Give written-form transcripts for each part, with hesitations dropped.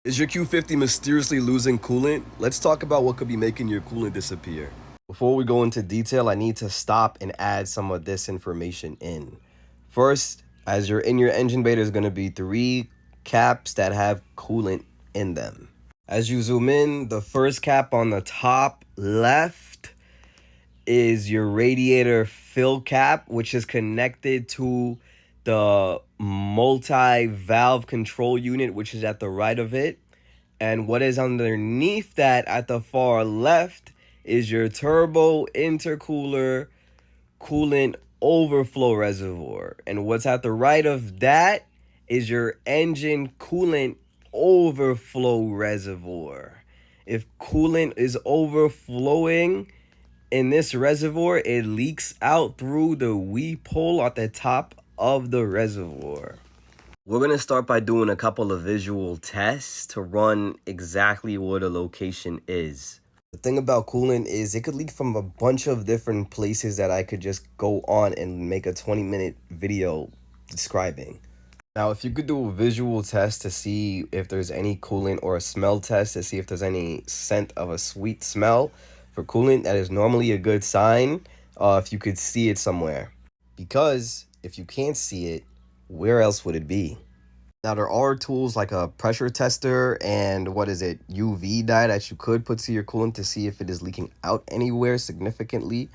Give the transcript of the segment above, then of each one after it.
Is your Q50 mysteriously losing coolant? Let's talk about what could be making your coolant disappear. Before we go into detail, I need to stop and add some of this information in. First, as you're in your engine bay, there's going to be 3 caps that have coolant in them. As you zoom in, the first cap on the top left is your radiator fill cap, which is connected to the multi-valve control unit, which is at the right of it. And what is underneath that at the far left is your turbo intercooler coolant overflow reservoir. And what's at the right of that is your engine coolant overflow reservoir. If coolant is overflowing in this reservoir, it leaks out through the weep hole at the top of the reservoir. We're going to start by doing a couple of visual tests to run exactly what a location is. The thing about coolant is it could leak from a bunch of different places that I could just go on and make a 20-minute video describing. Now, if you could do a visual test to see if there's any coolant, or a smell test to see if there's any scent of a sweet smell for coolant, that is normally a good sign if you could see it somewhere. Because if you can't see it, where else would it be? Now, there are tools like a pressure tester and UV dye that you could put to your coolant to see if it is leaking out anywhere significantly.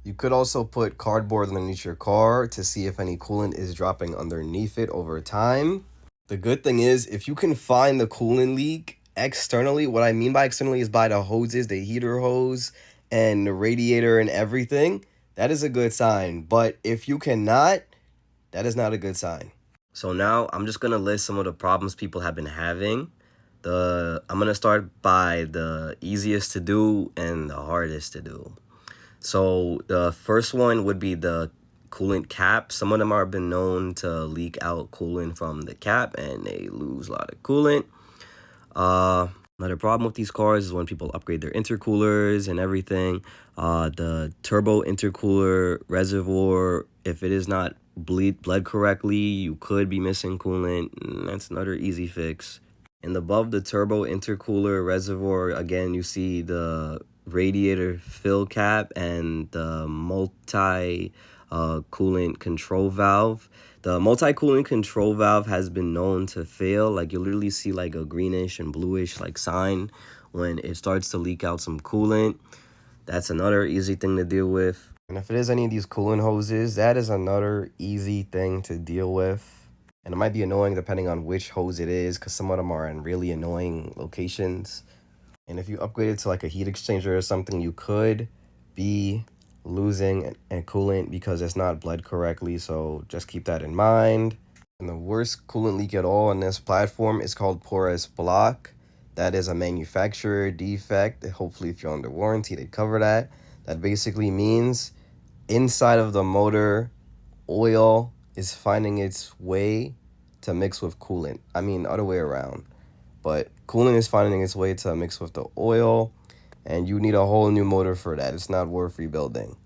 You could also put cardboard underneath your car to see if any coolant is dropping underneath it over time. The good thing is, if you can find the coolant leak externally, what I mean by externally is by the hoses, the heater hose and the radiator and everything, that is a good sign. But if you cannot, that is not a good sign. So now I'm just going to list some of the problems people have been having. I'm going to start by the easiest to do and the hardest to do. So the first one would be the coolant cap. Some of them have been known to leak out coolant from the cap and they lose a lot of coolant. Another problem with these cars is when people upgrade their intercoolers and everything. The turbo intercooler reservoir, if it is not bled correctly, you could be missing coolant. And that's another easy fix. And above the turbo intercooler reservoir, again, you see the radiator fill cap and the multi coolant control valve. The multi-coolant control valve has been known to fail. Like, you literally see like a greenish and bluish like sign when it starts to leak out some coolant. That's another easy thing to deal with. And if it is any of these coolant hoses, that is another easy thing to deal with. And it might be annoying depending on which hose it is, because some of them are in really annoying locations. And if you upgrade it to like a heat exchanger or something, you could be losing and coolant because it's not bled correctly. So just keep that in mind. And the worst coolant leak at all on this platform is called porous block. That is a manufacturer defect. Hopefully, if you're under warranty, they cover that. That basically means inside of the motor, oil is finding its way to mix with coolant. I mean, other way around. But coolant is finding its way to mix with the oil, and you need a whole new motor for that. It's not worth rebuilding.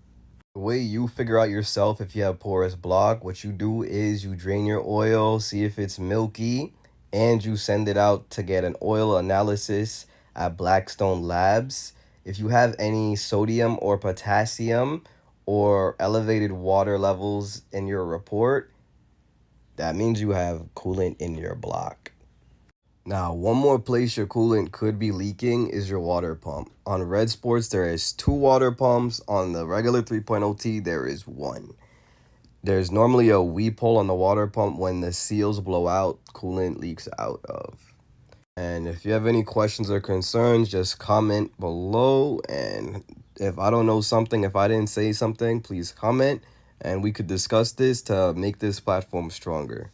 The way you figure out yourself if you have porous block, what you do is you drain your oil, see if it's milky, and you send it out to get an oil analysis at Blackstone Labs. If you have any sodium or potassium or elevated water levels in your report, that means you have coolant in your block. Now, one more place your coolant could be leaking is your water pump. On Red Sports, there is 2 water pumps. On the regular 3.0T, there is 1. There's normally a weep hole on the water pump. When the seals blow out, coolant leaks out of. And if you have any questions or concerns, just comment below. And if I don't know something, if I didn't say something, please comment. And we could discuss this to make this platform stronger.